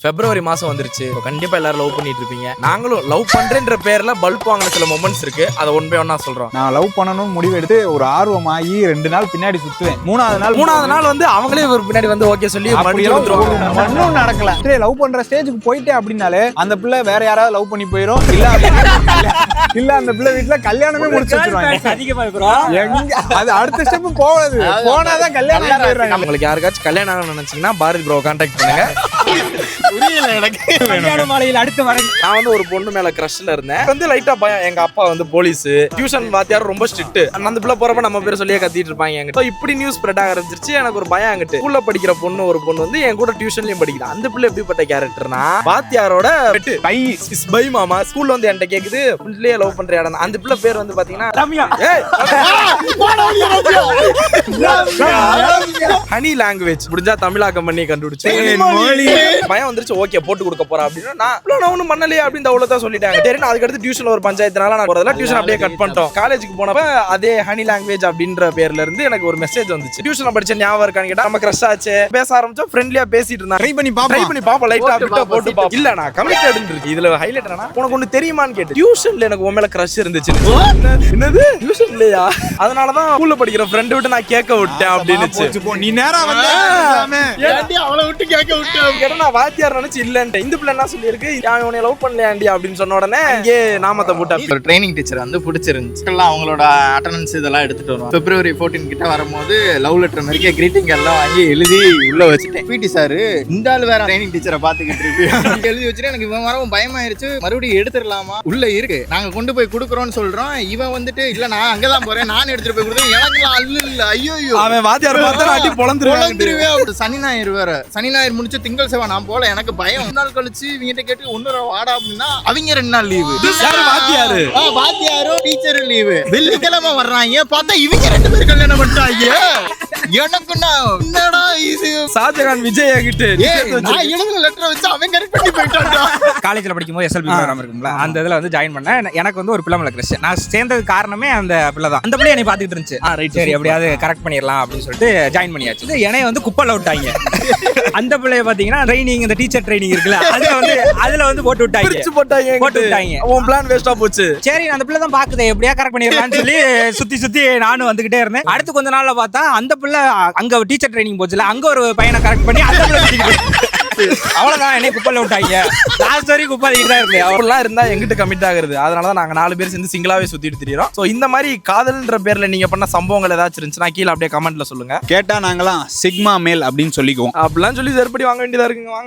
பிப்ரவரி மாசம் வந்துருச்சு. கண்டிப்பா எல்லாரும் லவ் பண்ணிட்டு இருப்பீங்க. நாங்களும் லவ் பண்றேன்ற பேர்ல பல்ப் வாங்கின சில மொமெண்ட்ஸ் இருக்கு. அதை ஒன் பை ஒன்னா சொல்றோம். நான் லவ் பண்ணணும்னு முடிவு எடுத்து ஒரு ஆர்வமாகி 2 நாள் பின்னாடி சுத்துவேன். மூணாவது நாள் வந்து அவங்களே ஒரு பின்னாடி வந்து ஓகே சொல்லி ஒன்னும் நடக்கல. லவ் பண்ற ஸ்டேஜுக்கு போயிட்டே அப்படின்னாலே அந்த பிள்ளை வேற யாராவது லவ் பண்ணி போயிரும். இல்ல அந்த பிள்ளை வீட்டுல கல்யாணமே முடிச்சு வச்சிருவாங்க. அது அடுத்த ஸ்டெப் போகாது. போனாதான் கல்யாணம் போயிடுறாங்க. உங்களுக்கு யாருக்காச்சும் கல்யாணம் ஆகணும்னு நினைச்சீங்கன்னா பாரதி ப்ரோ கான்டாக்ட் பண்ணுங்க. நான் வந்து ஒரு பொண்ணு மேல கிரஷ்ல இருந்தேன். வந்து லைட்டா பயம். எங்க அப்பா வந்து போலீஸ், டியூஷன் வாத்தியார் ரொம்ப ஸ்ட்ரிக்ட். அந்த பிள்ளை போறப்ப நம்ம பேர் சொல்லியே கத்திட்டு இருப்பாங்க. என்கிட்ட இப்படி நியூஸ் ஸ்ப்ரெட் ஆக ஆரம்பிச்சிருச்சு. எனக்கு ஒரு பயம். அங்கிட்டு ஸ்கூல்ல படிக்கிற பொண்ணு ஒரு பொண்ணு வந்து என் கூட டியூஷன்லயும் படிக்குது. அந்த பிள்ளை எப்படிப்பட்ட கேரக்டர்னா வாத்தியாரோட பை மாமா. ஸ்கூல்ல வந்து என்கிட்ட கேக்குது பிள்ளைய லவ் பண்ற இடம். அந்த பிள்ளை பேர் வந்து பாத்தீங்கன்னா ரம்யா. ஹனி லாங்குவேஜ் முடிஞ்சா தமிழாக்கம் பண்ணி கண்டுபிடிச்சு பயம் வந்துருச்சு. ஓகே போட்டு கொடுக்க போறா அப்படின்னா நான் ஒண்ணும் பண்ணலையே அப்படின்னு அவ்வளவுதான் சொல்லிட்டாங்க. சரி அதுக்கடுத்து டியூஷன்ல ஒரு பஞ்சாயத்துனால நான் போறதுல டியூஷன் அப்படியே கட் பண்ணிட்டோம். காலேஜுக்கு போனப்ப அதே ஹனி லாங்குவேஜ் அப்படின்ற பேர்ல இருந்து எனக்கு ஒரு மெசேஜ் வந்துச்சு. டியூஷன்ல படிச்ச ஞாபகம் இருக்கான்னு கேட்டா நம்ம கிரஷ் ஆச்சு. பேச ஆரம்பிச்சோம். ஃப்ரெண்ட்லியா பேசிட்டு இருந்தாங்க. ட்ரை பண்ணி பாப்போம் லைட்டா அப்படியே போட்டு பாப்போம். இல்ல நான் கமிட்டட் இருக்கு. இதுல ஹைலைட் என்னன்னா உனக்கு ஒண்ணு தெரியுமான்னு கேட்டு டியூஷன்ல எனக்கு உன் மேல கிரஷ் இருந்துச்சு. என்னது டியூஷன்லயா? அதனாலதான் ஸ்கூல்ல படிக்கிற ஃப்ரெண்ட் விட்டு நான் கேட்க விட்டேன் அப்படின்னு. நீ நேரா வந்து அவளை விட்டு கேட்க விட்டேன் கேட்டா நான் வாத்தியார் நினைச்சு இல்லன்ட்டு. இந்த பிள்ளை என்ன சொல்லிருக்கு, உன்னை லவ் பண்ணலையாண்டி அப்படின்னு சொன்ன உடனே இங்கே நாமத்தை போட்டா. ஒரு ட்ரைனிங் டீச்சர் வந்து பிடிச்சிருந்துச்சு. அவங்களோட அட்டெண்டன்ஸ் இதெல்லாம் எடுத்துட்டு வருவாங்க. பிப்ரவரி 14 கிட்ட வரும்போது லவ் லெட்டர் நிறைய கிரீட்டிங் எல்லாம் வாங்கி எழுதி உள்ள வச்சுட்டேன். பிடி சார் இந்த ஆள் வேற ட்ரைனிங் டீச்சரை பாத்துக்கிட்டு இருக்கு எழுதி வச்சுட்டு எனக்கு இவன் வரவும் பயமாயிருச்சு. மறுபடியும் எடுத்துடலாமா, உள்ள இருக்கு நாங்க கொண்டு போய் கொடுக்குறோம்னு சொல்றோம். இவன் வந்துட்டு இல்ல நான் அங்கதான் போறேன், நான் எடுத்துட்டு போய் கொடுத்தேன். எனக்கு அல்ல ஐயோ அவன் வாத்தியார் பார்த்தா அடி பொளந்துருவேன். சனி ஞாயிறு வேற. சனி ஞாயிறு முடிச்சு திங்கள் செவ்வாய் நான் போல. எனக்கு பயம். 2 நாள் கழிச்சு இவங்கிட்ட கேட்டு 1 வாடா அப்படின்னா அவங்க 2 நாள் லீவு. வாத்தியாரும் டீச்சரும் லீவு. வெள்ளிக்கிழமை வர்றாங்க பார்த்தா இவங்க 2 பேரும் கல்யாணம் பண்ணிட்டாங்க. எனக்கு என்னடா இது ஷாஜகான் விஜய் கிட்ட நான் எழுதுன லெட்டர் வச்சு அவன் கரெக்ட் பண்ணி போயிட்டான்டா. காலேஜ்ல படிக்கும்போது SLB ப்ரோகிராம் இருக்கும்ல, அந்த இதுல வந்து ஜாயின் பண்ணேன். எனக்கு வந்து ஒரு பிள்ளை மேல கிரஷ். நான் சேர்ந்தது காரணமே அந்த பிள்ளை தான். அந்த பிள்ளை என்னை பாத்துக்கிட்டு இருந்துச்சு. சரி எப்படியாவது கரெக்ட் பண்ணிடலாம் அப்படின்னு சொல்லிட்டு ஜாயின் பண்ணியாச்சு. என்னைய வந்து குப்பைல விட்டாங்க. அந்த பிள்ளைய பாத்தீங்கன்னா ட்ரைனிங், இந்த டீச்சர் ட்ரைனிங் இருக்குல்ல, அதுல வந்து போட்டு விட்டாங்க. உன் பிளான் வேஸ்டா போச்சு. சரி அந்த பிள்ளை தான் பாக்குது எப்படியா கரெக்ட் பண்ணிடலாம்னு சொல்லி சுத்தி நானும் வந்துகிட்டே இருந்தேன். அடுத்து கொஞ்ச நாள்ல பார்த்தா அந்த பிள்ளை அங்க டீச்சர் ட்ரைனிங் போச்சுல, அங்க ஒரு பையனை கரெக்ட் பண்ணி அந்த பிள்ளை அவ்வளவுதான் என்னை குப்பைல விட்டாங்க. லாஸ்ட் வரைக்கும் குப்பைல தான் இருக்கு. அவெல்லாம் இருந்தா எங்கிட்ட கமிட் ஆகுறது. அதனாலதான் நாங்க 4 பேர் சேர்ந்து சிங்கிளாவே சுத்திட்டு திரியோம். சோ இந்த மாதிரி காதல்ன்ற பேர்ல நீங்க பண்ண சம்பவங்கள் ஏதாச்சும் இருந்துச்சுன்னா கீழே அப்படியே கமெண்ட்ல சொல்லுங்க. கேட்டா நாங்களாம் சிக்மா மேல் அப்படின்னு சொல்லிக்குவோம். அப்படிலாம் சொல்லி செருப்படி வாங்க வேண்டியதா இருக்குங்க. வாங்க.